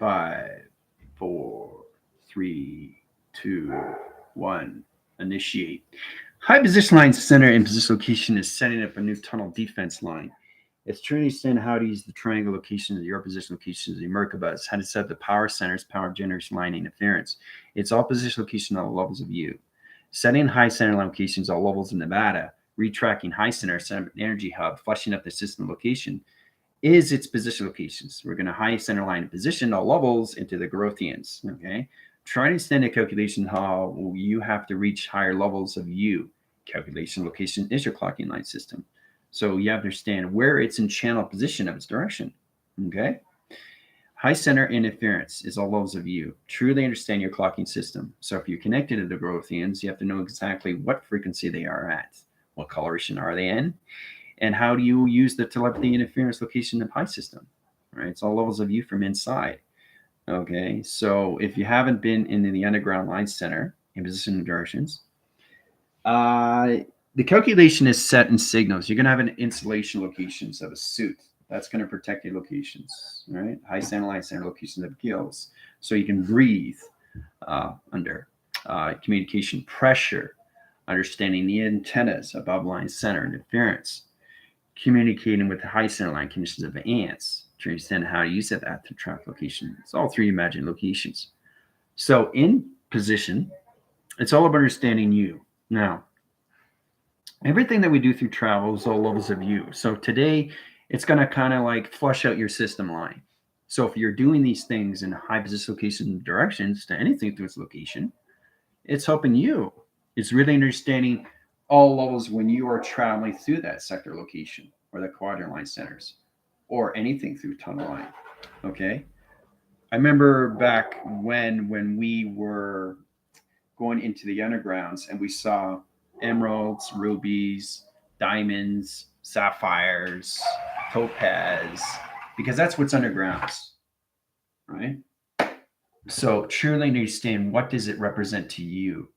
5, 4, 3, 2, 1. Initiate. High position line center in position location is setting up a new tunnel defense line. It's trying to understand how to use the triangle locations, your position locations, the Merkabas, how to set up the power centers, power generation line interference. It's all position location at all levels of view. Setting high center locations all levels in Nevada, retracking high center, set up an energy hub, flushing up the system location is its position locations. We're going to high center line position all levels into the Growthians. Okay. Try to extend a calculation how you have to reach higher levels of view. Calculation location is your clocking line system. So you have to understand where it's in channel position of its direction. Okay. High center interference is all levels of view. Truly understand your clocking system. So if you're connected to the Growthians, you have to know exactly what frequency they are at. What coloration are they in? And how do you use the telepathy interference location of high system? Right. It's all levels of view from inside. Okay. So if you haven't been in the underground line center in position and directions, the calculation is set in signals. You're going to have an installation locations of a suit. That's going to protect your locations, right? High center line center locations of gills. So you can breathe under communication pressure, understanding the antennas above line center interference, communicating with the high center line conditions of ants to understand how to use that to track location. It's all three imagined locations. So in position, it's all about understanding you. Now, everything that we do through travel is all levels of view. So today, it's going to kind of like flush out your system line. So if you're doing these things in high position location directions to anything through its location, it's helping you. It's really understanding all levels when you are traveling through that sector location or the quadrant line centers or anything through tunnel line. Okay. I remember back when we were going into the undergrounds and we saw emeralds, rubies, diamonds, sapphires, topaz, because that's what's underground, right? So truly understand, what does it represent to you?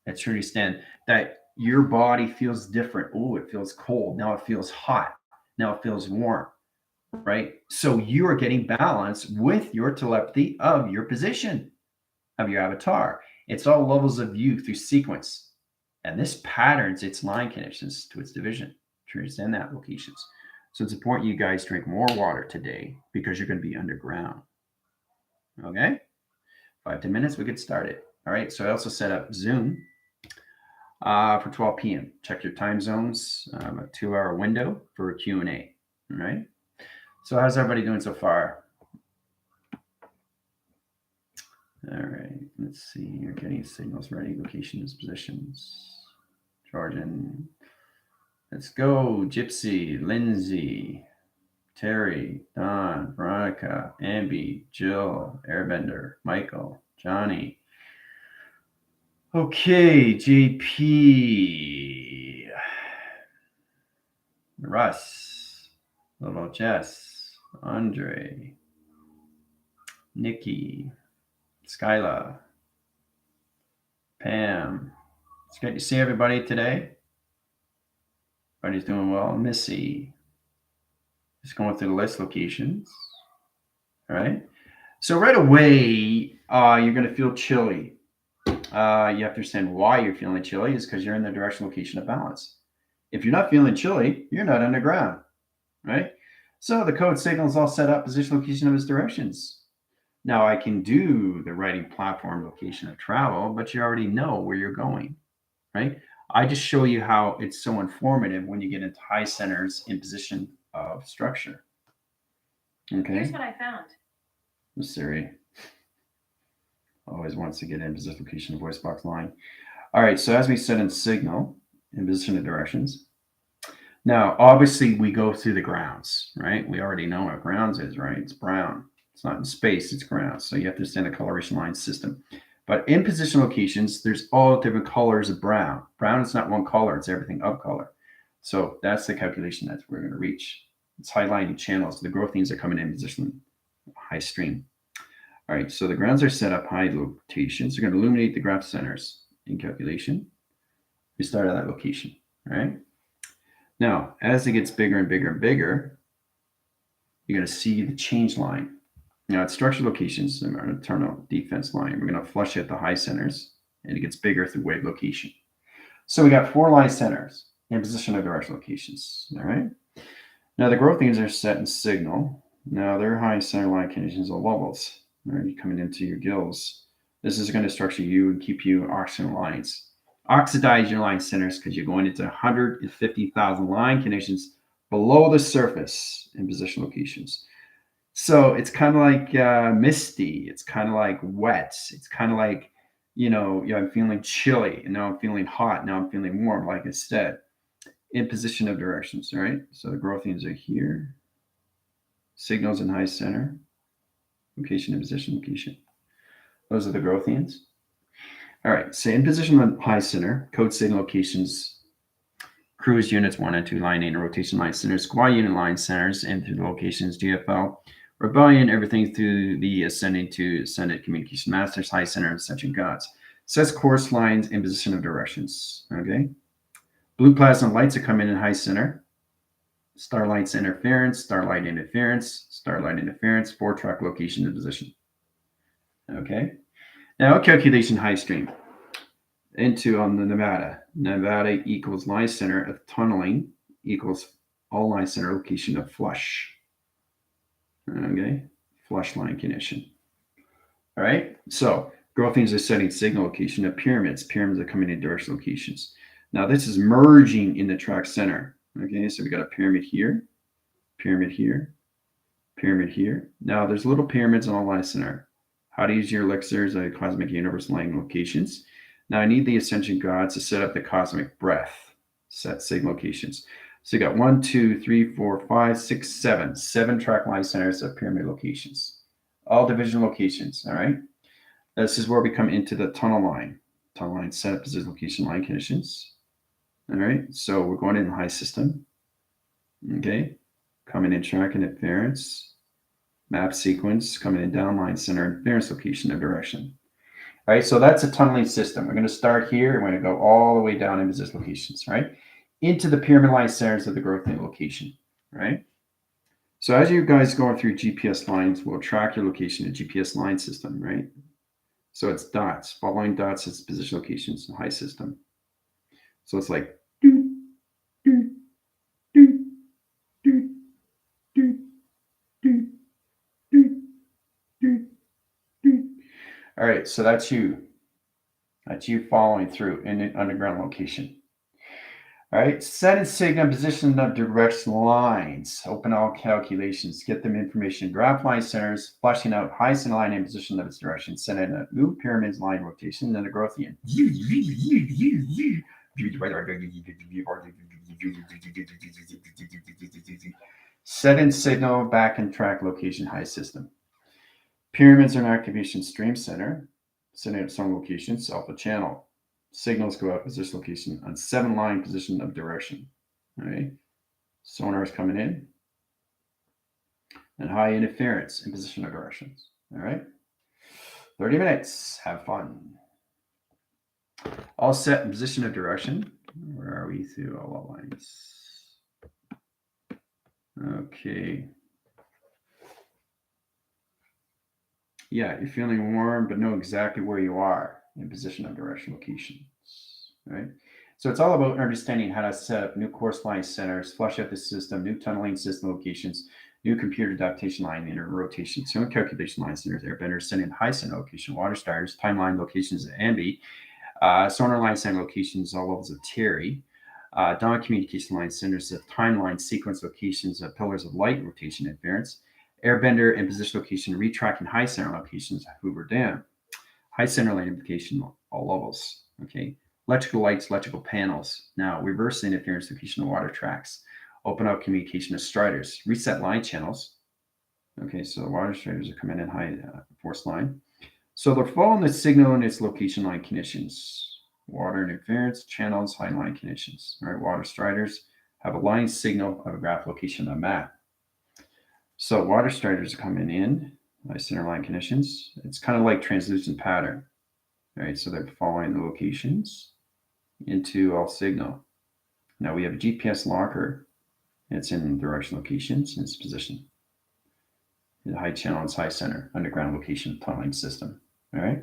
That you understand that your body feels different. Oh, it feels cold. Now it feels hot. Now it feels warm, right? So you are getting balance with your telepathy of your position of your avatar. It's all levels of view through sequence. And this patterns its line connections to its division to understand that locations. So it's important you guys drink more water today because you're going to be underground. Okay? 5 to 10 minutes, we get started. All right. So I also set up Zoom for 12 p.m. Check your time zones, a 2-hour window for a Q&A. All right. So how's everybody doing so far? All right, let's see. You're getting signals ready, locations, positions. Jordan. Let's go. Gypsy, Lindsay, Terry, Don, Veronica, Amby, Jill, Airbender, Michael, Johnny. Okay, JP, Russ, Little Jess, Andre, Nikki, Skyla, Pam. It's good to see everybody today. Everybody's doing well. Missy. Just going through the list locations. All right. So right away, you're going to feel chilly. You have to understand why you're feeling chilly is because you're in the direction location of balance. If you're not feeling chilly, you're not underground, right? So the code signal is all set up, position location of its directions. Now I can do the writing platform location of travel, but you already know where you're going, right? I just show you how it's so informative when you get into high centers in position of structure. Okay. Here's what I found. Siri always wants to get in position location of voice box line. All right, so as we set in signal in position of directions, now obviously we go through the grounds, right? We already know what grounds is, right? It's brown. It's not in space, it's grounds. So you have to understand the coloration line system. But in position locations, there's all different colors of brown. Brown is not one color, it's everything of color. So that's the calculation that we're going to reach. It's highlighting channels. The Growthians are coming in position high stream. All right, so the grounds are set up high locations. You're going to illuminate the graph centers in calculation. We start at that location, all right? Now, as it gets bigger and bigger and bigger, you're going to see the change line. Now at structure locations, our internal defense line, we're going to flush out the high centers, and it gets bigger through wave location. So we got 4 line centers in position of direction locations. All right. Now the Growthians are set in signal. Now their high center line conditions are levels. All right, coming into your gills. This is going to structure you and keep you oxygen lines. Oxidize your line centers because you're going into 150,000 line conditions below the surface in position locations. So it's kind of like misty. It's kind of like wet. It's kind of like, I'm feeling chilly, and now I'm feeling hot. Now I'm feeling warm, like I said, in position of directions, all right? So the Growthians are here. Signals in high center. Location and position, location. Those are the Growthians. All right, so in position on high center, code signal locations, cruise units 1 and 2, line 8 and rotation line centers, squad unit line centers, and through the locations, GFL, rebellion, everything through the ascending to ascended communication masters, high center, and ascension gods. Sets course lines in position of directions, okay? Blue plasma lights are coming in high center. Starlight's interference, starlight interference, 4-track location and position. Okay. Now calculation high stream. Into on the Nevada. Nevada equals line center of tunneling equals all line center location of flush. Okay. Flush line condition. All right. So Growthians are setting signal location of pyramids. Pyramids are coming in direction locations. Now this is merging in the track center. Okay, so we got a pyramid here, pyramid here, pyramid here. Now there's little pyramids on all line center. How to use your elixirs at cosmic universe line locations. Now I need the ascension gods to set up the cosmic breath, set signal locations. So you got 1, 2, 3, 4, 5, 6, 7, 7 track line centers of pyramid locations, all division locations. All right. This is where we come into the tunnel line. Tunnel line set up position location line conditions. All right, so we're going in the high system. Okay, coming in track interference, map sequence, coming in downline center interference location of direction. All right, so that's a tunneling system. We're going to start here. We're going to go all the way down into this locations, right? Into the pyramid line centers of the Growthian location, right? So as you guys going through GPS lines, we'll track your location in GPS line system, right? So it's dots. Following dots is position locations in high system. So it's like all right, so that's you. That's you following through in an underground location. All right, set and signal position of direction lines. Open all calculations. Get them information. Graph line centers, flashing out high center line in position of its direction. Send in a new pyramids line rotation and a Growthian. Set and signal back and track location high system. Pyramids are an activation stream center. Sending out some locations, alpha channel. Signals go out position location on 7 line position of direction. All right. Sonar is coming in. And high interference in position of directions. All right. 30 minutes. Have fun. All set in position of direction. Where are we through all the lines? Okay. Yeah, you're feeling warm, but know exactly where you are in position of direction locations, right? So it's all about understanding how to set up new course line centers, flush out the system, new tunneling system locations, new computer adaptation line inner rotation, so calculation line centers, airbenders, sending high center location, water starters, timeline locations at Ambi, sonar line center locations, all levels of Terry, dawn communication line centers of timeline sequence locations of pillars of light rotation interference, airbender and position location retracking high center locations at Hoover Dam, high center line implication all levels. Okay, electrical lights, electrical panels. Now reverse interference location of water tracks, open up communication of striders, reset line channels. Okay, so the water striders are coming in high force line. So they're following the signal in its location line conditions. Water interference, channels, high line conditions. All right, water striders have a line signal of a graph location on a map. So water striders are coming in high center line conditions. It's kind of like translucent pattern. All right, so they're following the locations into all signal. Now we have a GPS locker. It's in direction locations in its position. The high channel is high center, underground location, tunneling system. All right.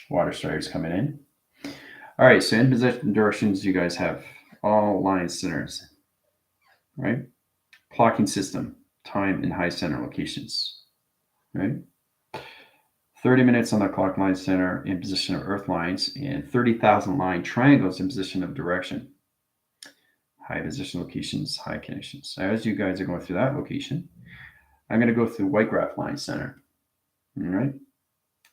Water striders coming in. All right. So in position directions, you guys have all line centers. Right. Clocking system, time and high center locations. Right. 30 minutes on the clock line center in position of earth lines, and 30,000 line triangles in position of direction. High position locations, high connections. So as you guys are going through that location, I'm going to go through white graph line center. All right.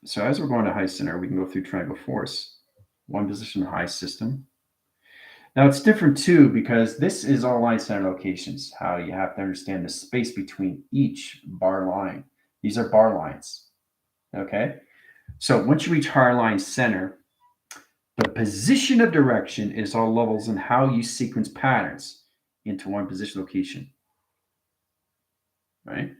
So as we're going to high center, we can go through triangle force, one position high system. Now it's different too, because this is all line center locations. How you have to understand the space between each bar line. These are bar lines. Okay. So once you reach high line center, the position of direction is all levels and how you sequence patterns into one position location. Right.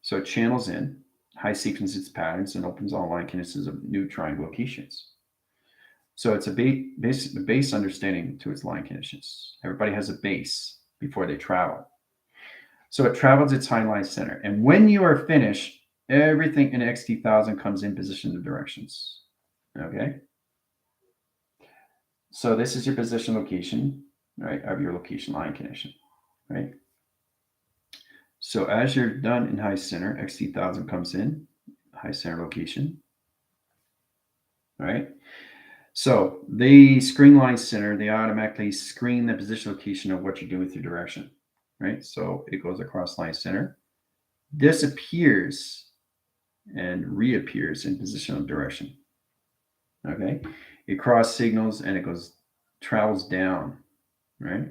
So it channels in, high sequences patterns, and opens all line connections of new triangle locations. So it's a base understanding to its line conditions. Everybody has a base before they travel. So it travels its high line center. And when you are finished, everything in XT1000 comes in position of directions. Okay. So this is your position location, right, of your location line condition, right? So as you're done in high center, XT1000 comes in, high center location, right? So they screen line center, they automatically screen the position location of what you're doing with your direction, right? So it goes across line center, disappears and reappears in position of direction. Okay. It cross signals and it travels down, right?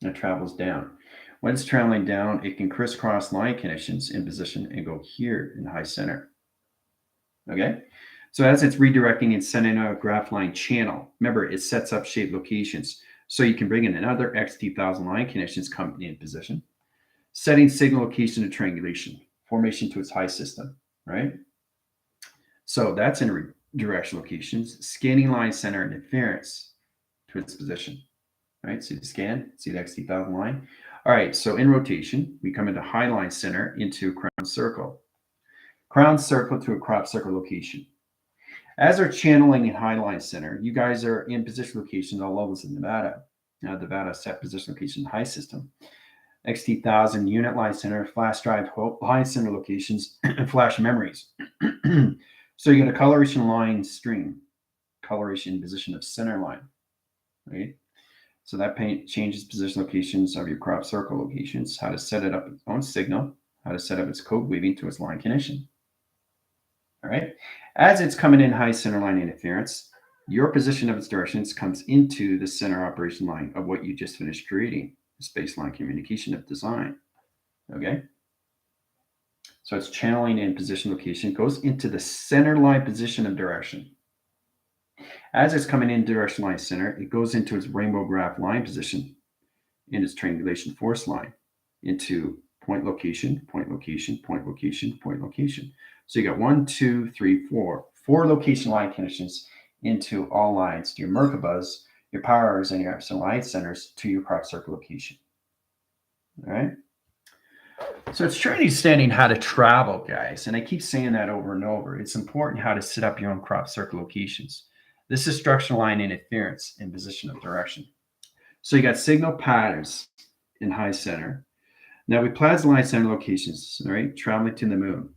It travels down. When it's traveling down, it can crisscross line connections in position and go here in high center. Okay. So as it's redirecting and sending out a graph line channel, remember it sets up shape locations. So you can bring in another XT1000 line connections coming in position, setting signal location to triangulation, formation to its high system, right? So that's in redirection locations, scanning line center interference to its position, right? See the scan, see the XT1000 line. All right, so in rotation, we come into high line center into crown circle to a crop circle location. As they're channeling in high line center, you guys are in position locations all levels in Nevada. Now, Nevada set position location high system. XT1000 unit line center, flash drive line center locations, and flash memories. So you get a coloration line stream, coloration position of center line, right? So that changes position locations of your crop circle locations, how to set it up its own signal, how to set up its code weaving to its line connection. All right. As it's coming in high center line interference, your position of its directions comes into the center operation line of what you just finished creating, the space line communication of design. Okay. So it's channeling in position location, goes into the center line position of direction. As it's coming in direction line center, it goes into its rainbow graph line position in its triangulation force line into point location, point location, point location, point location. So you got 1, 2, 3, 4 location line connections into all lines to your Merkabahs, your powers, and your line centers to your crop circle location. All right. So it's understanding how to travel, guys. And I keep saying that over and over. It's important how to set up your own crop circle locations. This is structural line interference in position of direction. So you got signal patterns in high center. Now we plasma line center locations, all right, traveling to the moon.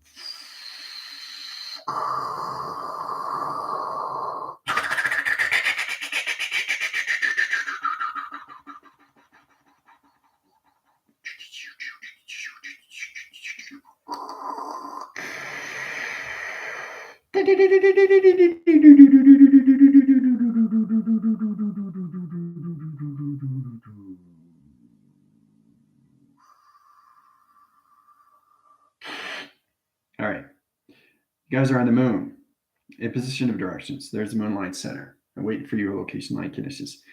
All right. You guys are on the moon in position of directions. There's the moon line center. I'm waiting for your location line conditions.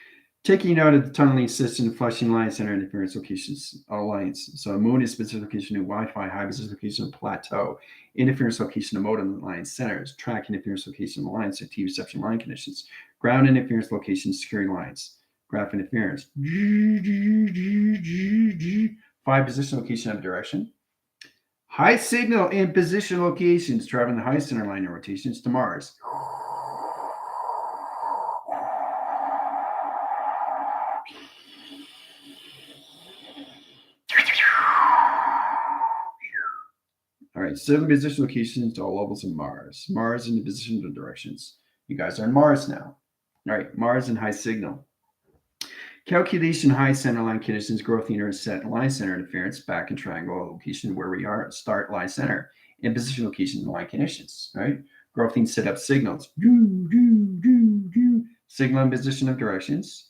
Taking you out of the tunneling system, flushing line center interference locations, all lines. So moon is position location of Wi-Fi, high position location of plateau, interference location of modem line centers, track interference location of lines, so T reception line conditions, ground interference location, security lines, graph interference. 5 position location of direction. High signal in position locations, traveling the high center line in rotations to Mars. All right, 7 position locations to all levels of Mars. Mars in the position of directions. You guys are in Mars now. All right, Mars and high signal. Calculation high center line conditions, Growthian is set line center interference, back in triangle location where we are, start line center, in position location line conditions, right? Growthian set up signals. Signal in position of directions,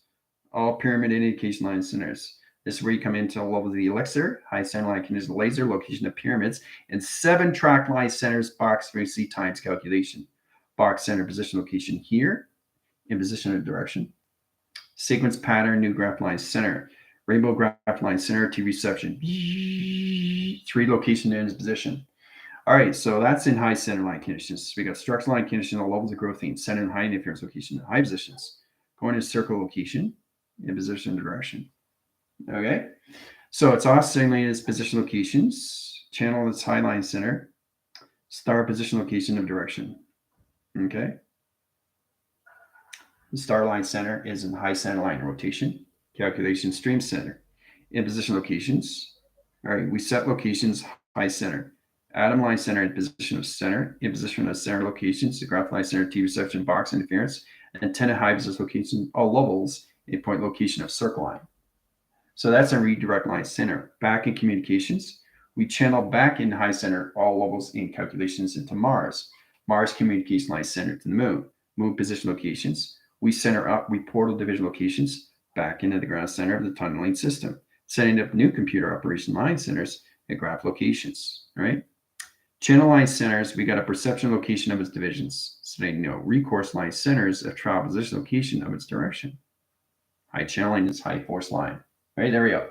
all pyramid indication line centers. This is where you come into the level of the elixir, high center line condition, laser, location of pyramids, and 7 track line centers, box frequency times calculation. Box center position location here, in position of direction. Sequence pattern, new graph line center. Rainbow graph line center, T reception. 3 location in position. All right, so that's in high center line conditions. We got structural line condition, all levels of Growthian, center and high interference location, high positions. Going to circle location, in position and direction. Okay, so it's oscillating its position locations, channel its high line center, star position location of direction. Okay. The star line center is in high center line rotation. Calculation stream center. In position locations. All right, we set locations high center. Atom line center in position of center. In position of center locations. The graph line center, T reception, box interference. Antenna high position location, all levels in point location of circle line. So that's a redirect line center. Back in communications, we channel back in high center all levels in calculations into Mars. Mars communication line center to the moon. Moon position locations. We center up, we portal division locations back into the ground center of the tunneling system, setting up new computer operation line centers at graph locations, right? Channel line centers, we got a perception location of its divisions, setting recourse line centers of trial position location of its direction. High channeling is high force line, right? There we go.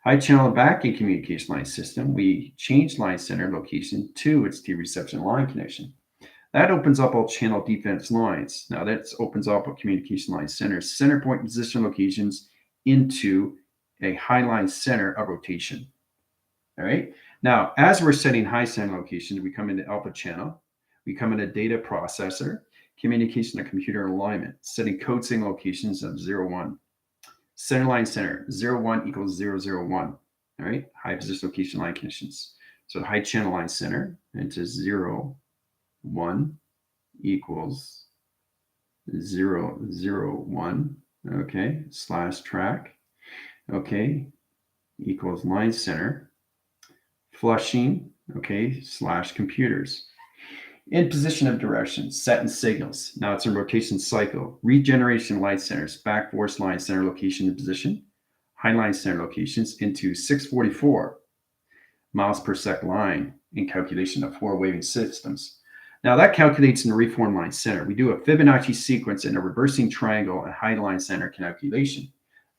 High channel back in communication line system, we change line center location to its T reception line connection. That opens up all channel defense lines. Now that opens up a communication line centers, center point position locations into a high line center of rotation. All right. Now, as we're setting high center locations, we come into alpha channel. We come into data processor, communication to computer alignment, setting code signal locations of 0, 1. Center line center, 0, 1 equals 0, 0, 1. All right. High position location line conditions. So high channel line center into 0, 1 equals 0, 0, 1. Okay, slash track. Okay, equals line center. Flushing. Okay, slash computers. In position of direction, set in signals. Now it's in rotation cycle. Regeneration line centers, back force line center location and position. High line center locations into 644 miles per sec line in calculation of 4 waving systems. Now that calculates in the reform line center. We do a Fibonacci sequence and a reversing triangle and high line center calculation.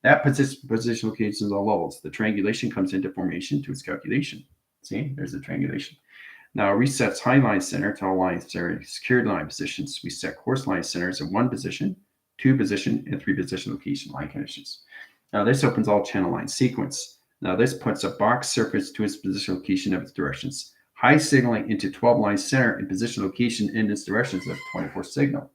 That position locations all levels. The triangulation comes into formation to its calculation. See, there's the triangulation. Now it resets high line center to all line center secured line positions. We set course line centers in 1 position, 2 position, and 3 position location line conditions. Now this opens all channel line sequence. Now this puts a box surface to its position location of its directions. High signaling into 12 line center and position location in its directions of 24 signal.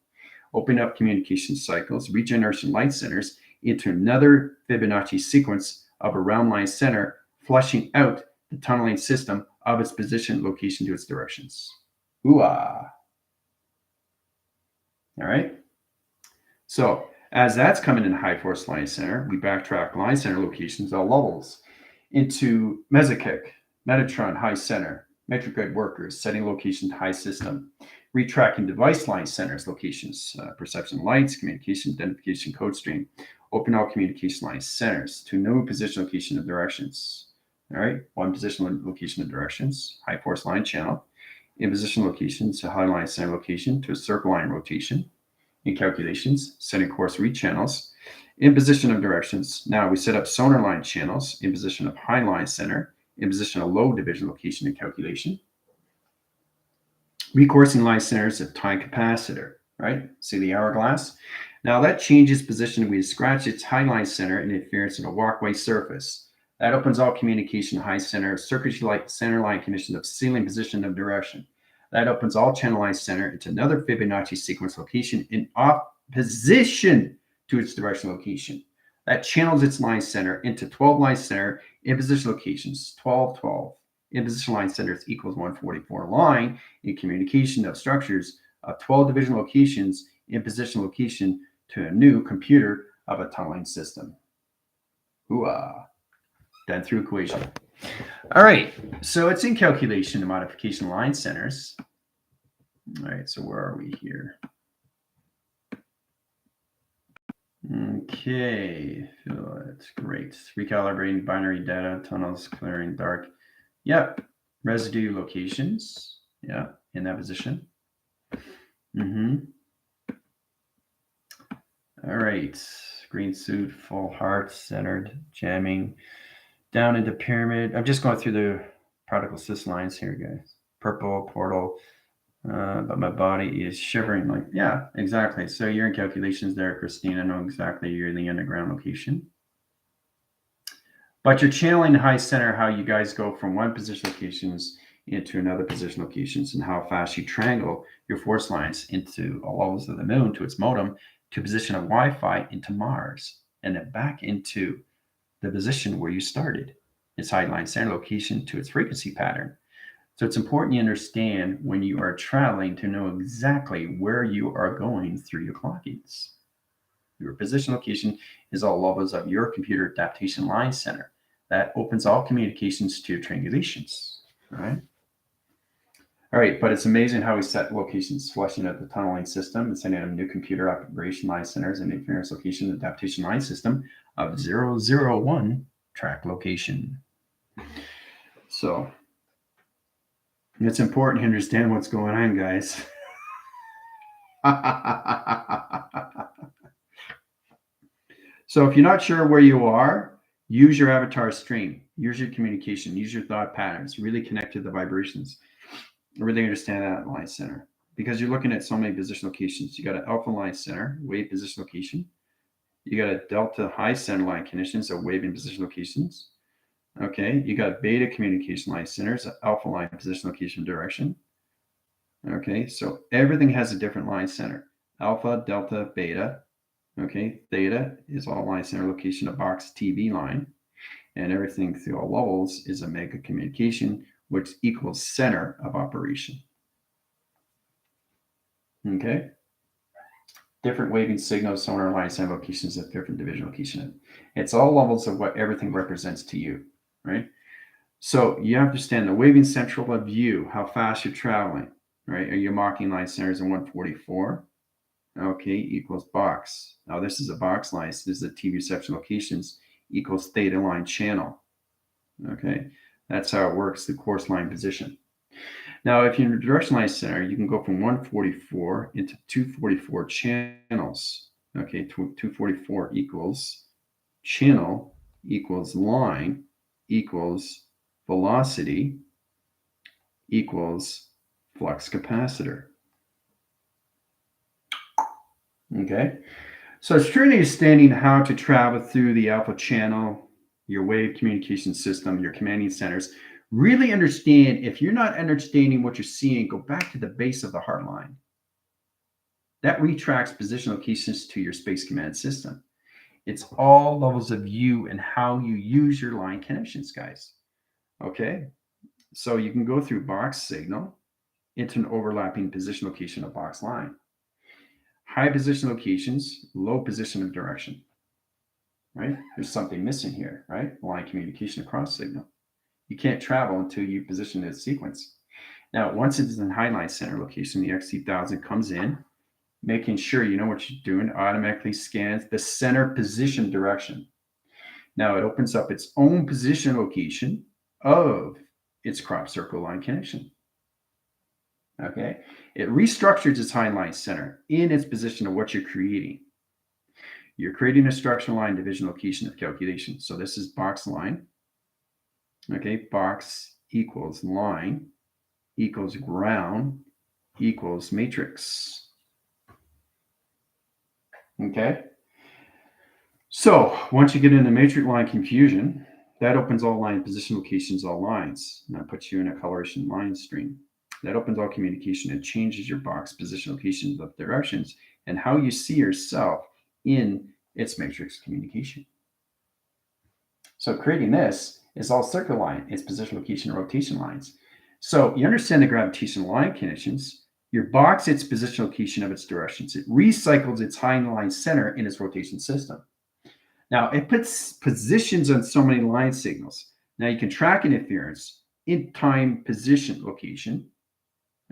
Open up communication cycles, regeneration line centers into another Fibonacci sequence of a round line center, flushing out the tunneling system of its position location to its directions. Ooh-ah. All right. So as that's coming in high force line center, we backtrack line center locations all levels into Mesokick, Metatron high center, metric grid workers, setting location to high system, retracking device line centers locations, perception lights, communication, identification code stream, open all communication line centers to no position location of directions. All right, 1 position location of directions, high force line channel, in position location to high line center location to a circle line rotation, in calculations, setting course read channels, in position of directions. Now we set up sonar line channels in position of high line center, in position of low division location and calculation. Recoursing line centers of time capacitor, right? See the hourglass? Now that changes position. We scratch its high line center and interference in a walkway surface. That opens all communication, high center, circuitry like center line condition of ceiling position of direction. That opens all channel line center into another Fibonacci sequence location in opposition to its direction location. That channels its line center into 12 line center in position locations, 12, 12. In position line centers equals 144 line in communication of structures of 12 division locations in position location to a new computer of a tunneling system. Hooah. Done through equation. All right, so it's in calculation and modification line centers. All right, so where are we here? Okay, that's great. Recalibrating binary data, tunnels, clearing dark. Yep, residue locations. Yeah, in that position. All right, green suit, full heart, centered, jamming, down into pyramid. I'm just going through the particle assist lines here, guys. Purple, portal, but my body is shivering. Like, yeah, exactly. So you're in calculations there, Christine. I know exactly you're in the underground location. But you're channeling high center, how you guys go from one position locations into another position locations, and how fast you triangle your force lines into all levels of the moon to its modem, to position of Wi-Fi into Mars, and then back into the position where you started, its high line center location to its frequency pattern. So it's important you understand when you are traveling to know exactly where you are going through your clockings. Your position location is all levels of your computer adaptation line center. That opens all communications to your triangulations. All right, but it's amazing how we set locations, flushing out the tunneling system and sending out a new computer operation line centers and interference location adaptation line system of 001 track location. So it's important to understand what's going on, guys. So if you're not sure where you are, use your avatar stream, use your communication, use your thought patterns, really connect to the vibrations. Really understand that line center, because you're looking at so many position locations. You got an alpha line center, wave position location. You got a delta high center line conditions, so wave and position locations. Okay, you got beta communication line centers, alpha line position location direction. Okay, so everything has a different line center. Alpha, delta, beta. Okay, theta is all line center location of box TV line, and everything through all levels is a mega communication, which equals center of operation. Okay, different waving signals, sonar line center locations at different division location. It's all levels of what everything represents to you, right? So you understand the waving central of view, how fast you're traveling, right? Are you marking line centers in 144? Okay, equals box. Now this is a box line. So this is the TV reception locations equals theta line channel. Okay, that's how it works, the course line position. Now, if you're in the direction line center, you can go from 144 into 244 channels. Okay, 244 equals channel equals line equals velocity equals flux capacitor. Okay, so it's truly understanding how to travel through the alpha channel, your wave communication system, your commanding centers. Really understand, if you're not understanding what you're seeing, go back to the base of the heart line. That retracts position locations to your space command system. It's all levels of you and how you use your line connections, guys. Okay, so you can go through box signal into an overlapping position location of box line. High position locations, low position of direction, right? There's something missing here, right? Line communication across signal. You can't travel until you position it as sequence. Now, once it's in high line center location, the XC1000 comes in, making sure you know what you're doing, automatically scans the center position direction. Now it opens up its own position location of its crop circle line connection. Okay, it restructures its high line center in its position of what you're creating. You're creating a structural line division location of calculation. So this is box line. Okay, box equals line equals ground equals matrix. Okay, so once you get into matrix line confusion, That opens all line position locations, all lines. And that puts you in a coloration line stream. That opens all communication and changes your box position locations of directions and how you see yourself in its matrix communication. So creating this is all circle line, its position location and rotation lines. So you understand the gravitational line conditions. Your box, its position location of its directions. It recycles its high line center in its rotation system. Now, it puts positions on so many line signals. Now, you can track interference in time, position, location.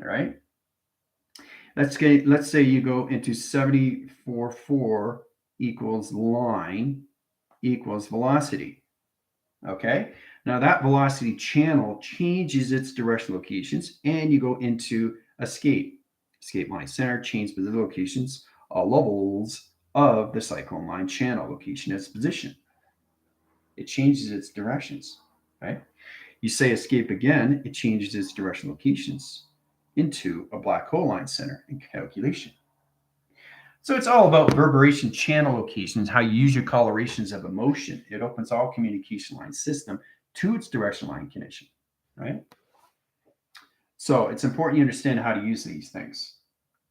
All right. Let's say you go into 74.4 equals line equals velocity. Okay. Now, that velocity channel changes its direction locations, and you go into escape line center, change position locations, all levels of the cyclone line channel location its position. It changes its directions, right? You say escape again, it changes its direction locations into a black hole line center in calculation. So it's all about reverberation channel locations, how you use your colorations of emotion. It opens all communication line system to its direction line condition, right? So it's important you understand how to use these things,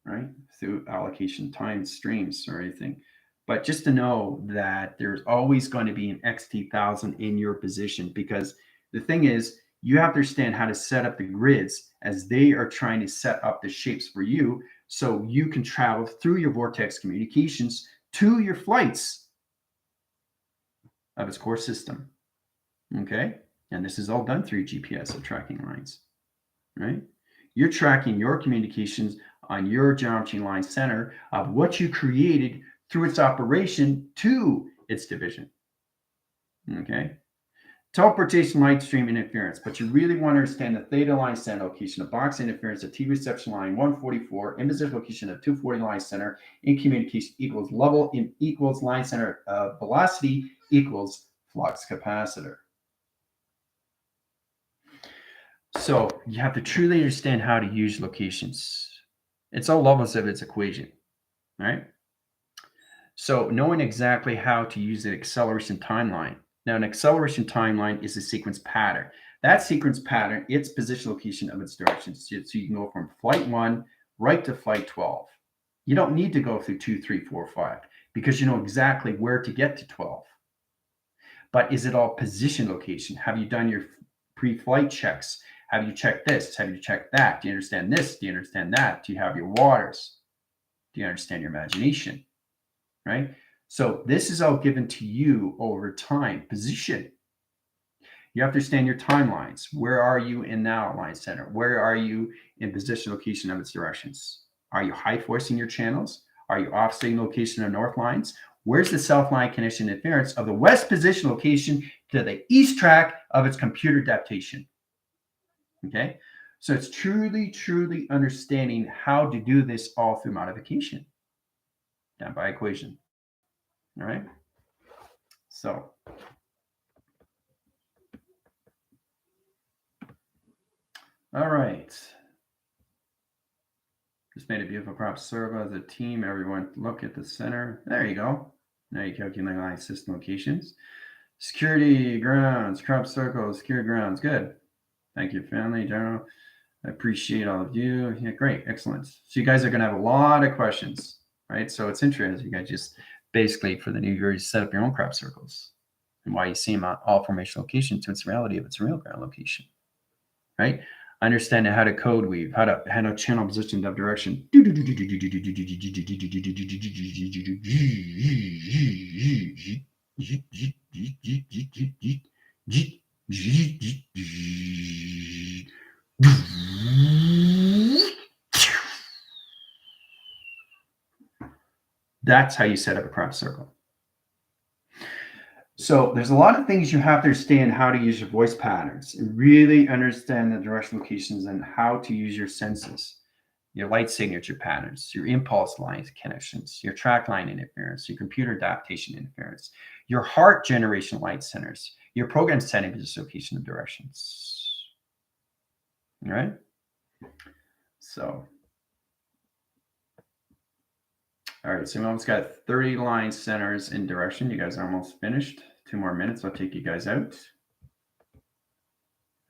right? Through allocation time streams or anything. But just to know that there's always going to be an XT1000 in your position, because the thing is, you have to understand how to set up the grids as they are trying to set up the shapes for you so you can travel through your vortex communications to your flights of its core system. Okay? And this is all done through GPS of tracking lines, right? You're tracking your communications on your geometry line center of what you created through its operation to its division. Okay? Teleportation light stream interference, but you really want to understand the theta line center location of box interference of T reception line 144 in position location of 240 line center in communication equals level in equals line center velocity equals flux capacitor. So you have to truly understand how to use locations. It's all levels of its equation, right? So knowing exactly how to use an acceleration timeline. Now, an acceleration timeline is a sequence pattern. That sequence pattern, its position location of its directions. So you can go from flight 1 right to flight 12. You don't need to go through 2, 3, 4, 5 because you know exactly where to get to 12. But is it all position location? Have you done your pre-flight checks? Have you checked this? Have you checked that? Do you understand this? Do you understand that? Do you have your waters? Do you understand your imagination? Right? So this is all given to you over time. Position. You have to understand your timelines. Where are you in that line center? Where are you in position location of its directions? Are you high forcing your channels? Are you offsetting location of north lines? Where's the south line condition interference of the west position location to the east track of its computer adaptation? Okay, so it's truly understanding how to do this all through modification down by equation. All right, so all right, just made a beautiful prop circle as a team. Everyone look at the center. There you go. Now you calculate line system locations. Security grounds, crop circles, security grounds. Good. Thank you, family, general. I appreciate all of you. Yeah, great. Excellent. So you guys are going to have a lot of questions, right? So it's interesting. You guys just basically for the new year, you set up your own crop circles and why you see them on all formation locations to its reality of its real ground location, right? Understanding how to code weave, how to handle channel position of direction. That's how you set up a crop circle. So there's a lot of things you have to understand how to use your voice patterns and really understand the direction locations and how to use your senses, your light signature patterns, your impulse line connections, your track line interference, your computer adaptation interference, your heart generation light centers, your program setting position location of directions. All right. So, all right. So we almost got 30 line centers in direction. You guys are almost finished. 2 more minutes. I'll take you guys out.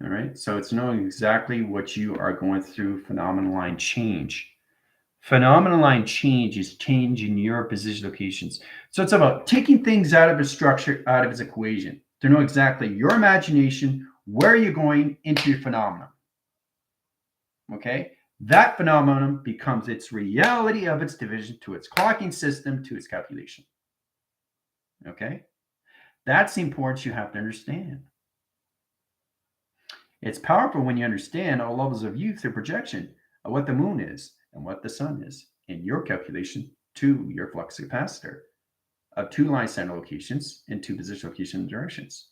All right. So it's knowing exactly what you are going through phenomenal line change. Phenomenal line change is changing your position locations. So it's about taking things out of a structure, out of its equation, to know exactly your imagination, where you're going into your phenomenon. Okay? That phenomenon becomes its reality of its division to its clocking system, to its calculation. Okay? That's the importance you have to understand. It's powerful when you understand all levels of you through projection of what the moon is and what the sun is in your calculation to your flux capacitor of 2 line center locations and 2 position location directions.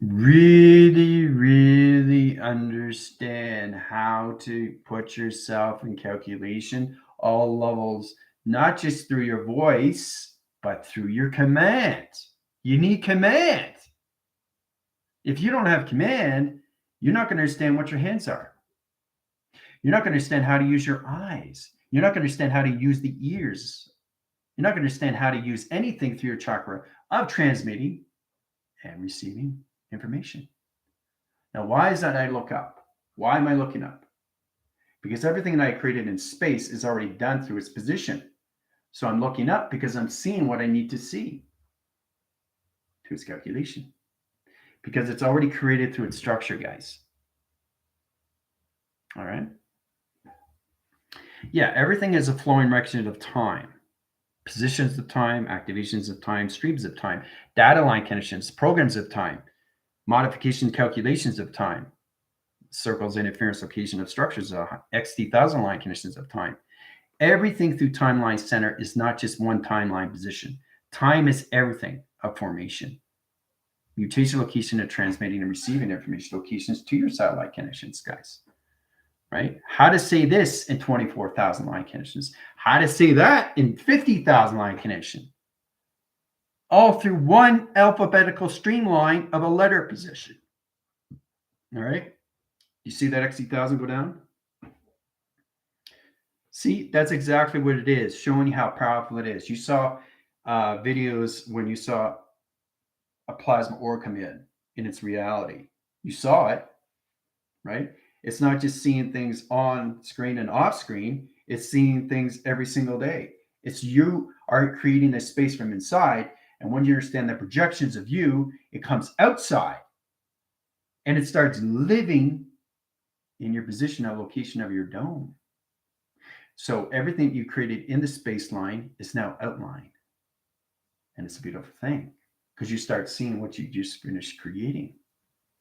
Really understand how to put yourself in calculation, all levels, not just through your voice, but through your command. You need command. If you don't have command, you're not going to understand what your hands are. You're not going to understand how to use your eyes. You're not going to understand how to use the ears. You're not going to understand how to use anything through your chakra of transmitting and receiving information. Now, why is that I look up? Why am I looking up? Because everything that I created in space is already done through its position. So I'm looking up because I'm seeing what I need to see to its calculation. Because it's already created through its structure, guys. All right? Yeah, everything is a flowing record of time. Positions of time, activations of time, streams of time, data line connections, programs of time, modification calculations of time, circles, interference, location of structures, XT,000 line conditions of time. Everything through timeline center is not just one timeline position. Time is everything of formation. Mutation location of transmitting and receiving information locations to your satellite connections, guys. Right? How to say this in 24,000 line connections. How to say that in 50,000 line connection. All through one alphabetical streamline of a letter position. All right? You see that XT,000 go down? See, that's exactly what it is, showing you how powerful it is. You saw videos when you saw a plasma ore come in its reality. You saw it, right? It's not just seeing things on screen and off screen. It's seeing things every single day. It's you are creating a space from inside. And when you understand the projections of you, it comes outside and it starts living in your position or location of your dome. So everything you created in the space line is now outlined. And it's a beautiful thing because you start seeing what you just finished creating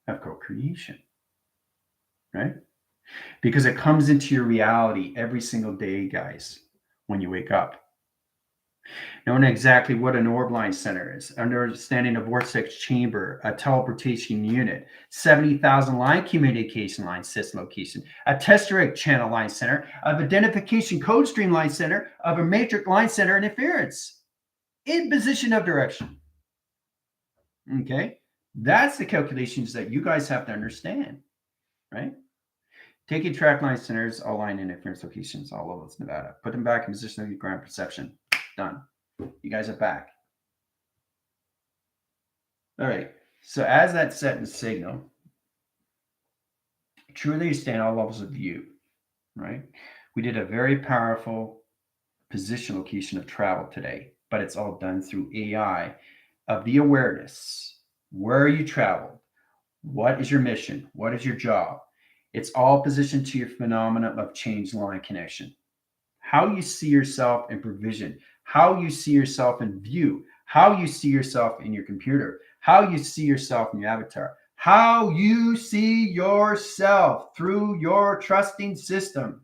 of co-creation, right? Because it comes into your reality every single day, guys, when you wake up. Knowing exactly what an orb line center is, understanding a vortex chamber, a teleportation unit, 70,000 line communication line system location, a tesseract channel line center, of identification code stream line center, of a matrix line center interference in position of direction. Okay? That's the calculations that you guys have to understand, right? Taking track line centers, all line interference locations, all over Nevada. Put them back in position of your ground perception. Done. You guys are back. All right. So as that set and signal, truly understand all levels of view, right? We did a very powerful position location of travel today, but it's all done through AI of the awareness. Where you traveled? What is your mission? What is your job? It's all positioned to your phenomenon of change line connection. How you see yourself in provision, how you see yourself in view, how you see yourself in your computer, how you see yourself in your avatar, how you see yourself through your trusting system.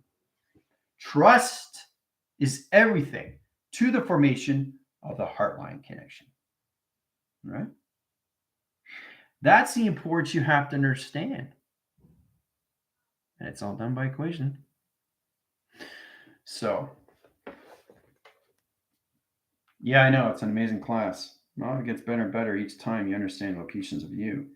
Trust is everything to the formation of the heartline connection. Right? That's the importance you have to understand. And it's all done by equation. So, yeah, I know. It's an amazing class. Well, it gets better and better each time you understand locations of U.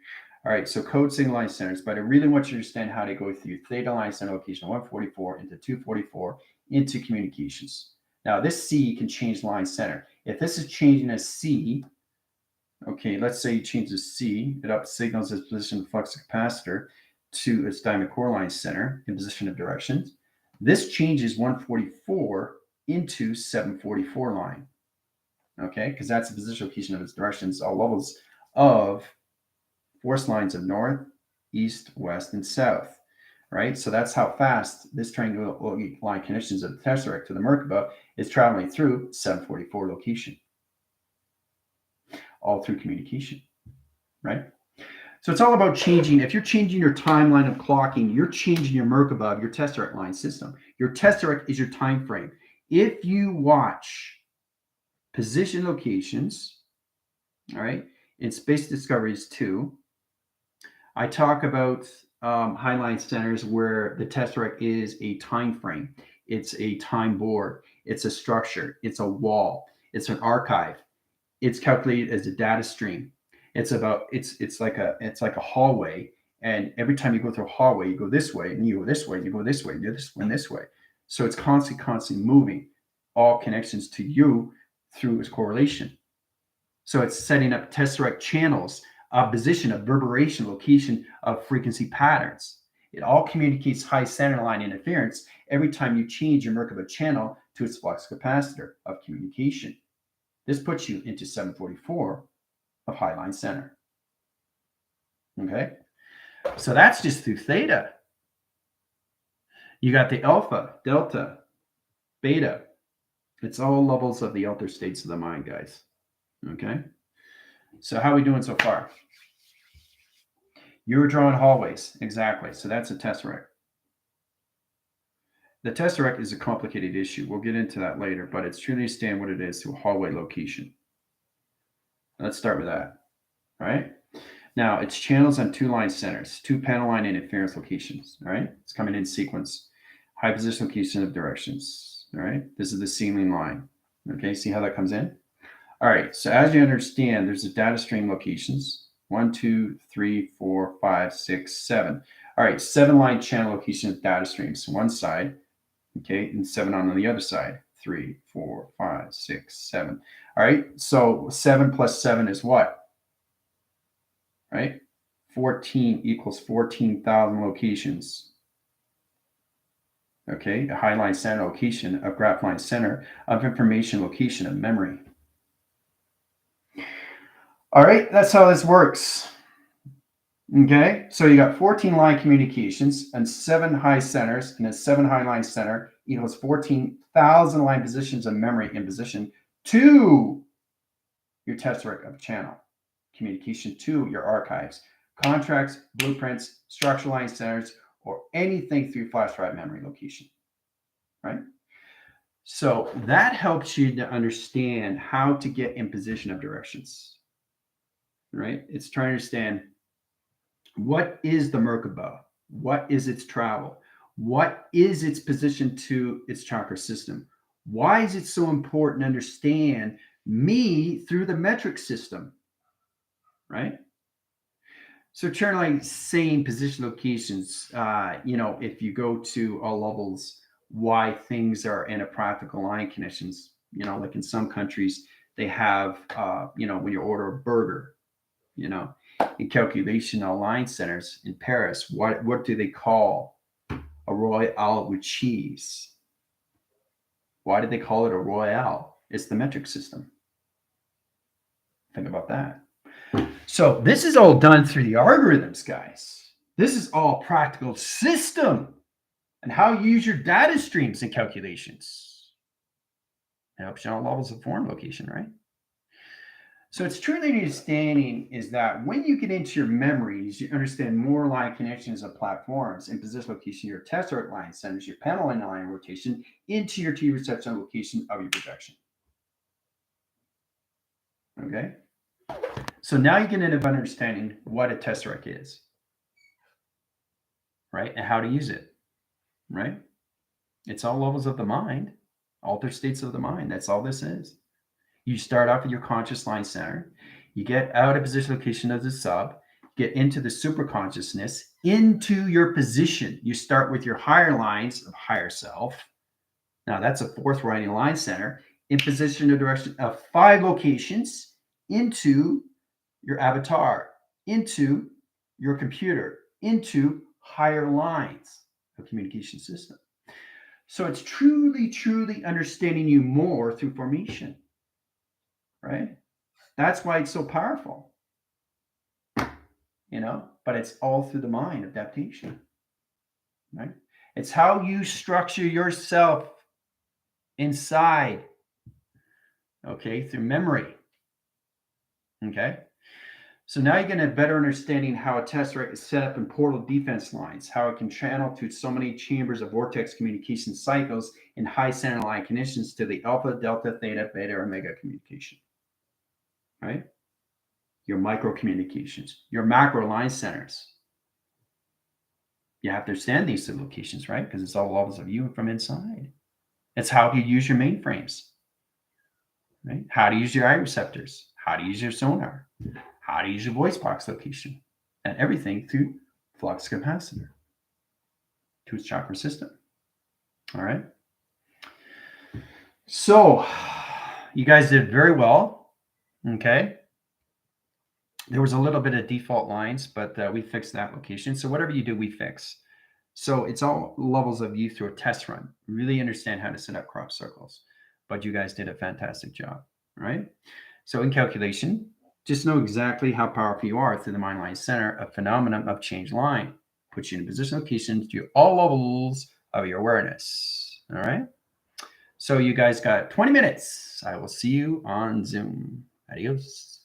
All right, so code signal line centers, but I really want you to understand how to go through theta line center location 144 into 244 into communications. Now, this C can change line center. If this is changing as C, okay, let's say you change the C, it up signals its position of flux capacitor to its diamond core line center in position of directions. This changes 144 into 744 line, okay, because that's the position location of its directions, all levels of force lines of north, east, west, and south, right? So that's how fast this triangular line connections of the tesseract to the Merkaba is traveling through 744 location, all through communication, right? So it's all about changing. If you're changing your timeline of clocking, you're changing your Merkaba of your tesseract line system. Your tesseract is your time frame. If you watch position locations, all right, in Space Discoveries 2, I talk about highline centers where the tesseract is a time frame. It's a time board. It's a structure. It's a wall. It's an archive. It's calculated as a data stream. It's like a hallway, and every time you go through a hallway, you go this way, and you go this way, and you go this way, and this way. So it's constantly moving all connections to you through its correlation. So it's setting up tesseract channels of position, of reverberation, location of frequency patterns. It all communicates high center line interference every time you change your Merkaba channel to its flux capacitor of communication. This puts you into 744 of high line center. Okay, so that's just through theta. You got the alpha, delta, beta. It's all levels of the altered states of the mind, guys. Okay, so how are we doing so far? You were drawing hallways, exactly. So that's a tesseract. The tesseract is a complicated issue. We'll get into that later, but it's to understand what it is to a hallway location. Let's start with that. All right. Now it's channels on two line centers, two panel line interference locations. All right. It's coming in sequence. High position location of directions. All right. This is the ceiling line. Okay. See how that comes in? All right. So as you understand, there's the data stream locations. 1, 2, 3, 4, 5, 6, 7. All right. 7 line channel location of data streams. One side. Okay. And 7 on the other side. 3, 4, 5, 6, 7. All right. So 7 plus 7 is what? Right? 14 equals 14,000 locations. Okay, a highline center location, a graph line center of information location of memory. All right, that's how this works. Okay, so you got 14 line communications and 7 high centers, and a 7 high line center equals 14,000 line positions of memory in position to your tesseract of channel. Communication to your archives, contracts, blueprints, structural line centers, or anything through flash drive memory location, right? So that helps you to understand how to get in position of directions, right? It's trying to understand what is the Merkaba, what is its travel, what is its position to its chakra system, why is it so important to understand me through the metric system, right? So generally saying position locations, if you go to all levels, why things are in a practical line connections, like in some countries, they have, when you order a burger, in calculational line centers in Paris, what do they call a Royale with cheese? Why did they call it a Royale? It's the metric system. Think about that. So this is all done through the algorithms, guys. This is all practical system and how you use your data streams and calculations. It helps you on levels of form location, right? So it's truly understanding is that when you get into your memories, you understand more line connections of platforms and position location, your tesseract line centers, your panel line rotation into your T reception location of your projection. Okay. So now you get into understanding what a tesseract is, right? And how to use it, right? It's all levels of the mind, altered states of the mind. That's all this is. You start off with your conscious line center. You get out of position location of the sub, get into the super consciousness, into your position. You start with your higher lines of higher self. Now that's a forthrighting line center in position or direction of 5 locations into your avatar, into your computer, into higher lines of communication system. So it's truly, truly understanding you more through formation, right? That's why it's so powerful, but it's all through the mind adaptation, right? It's how you structure yourself inside, okay, through memory, okay? So now you're going to have better understanding how a tesseract is set up in portal defense lines, how it can channel to so many chambers of vortex communication cycles in high center line conditions to the alpha, delta, theta, beta, omega communication, right? Your micro communications, your macro line centers. You have to understand these locations, right? Because it's all levels of you from inside. It's how you use your mainframes, right? How to use your eye receptors, how to use your sonar, how to use your voice box location, and everything through flux capacitor to its chakra system. All right. So you guys did very well. Okay. There was a little bit of default lines, but we fixed that location. So whatever you do, we fix. So it's all levels of you through a test run. Really understand how to set up crop circles. But you guys did a fantastic job, right? So in calculation, just know exactly how powerful you are through the mind line center, a phenomenon of change line. Puts you in a position location to all levels of your awareness. All right. So you guys got 20 minutes. I will see you on Zoom. Adios.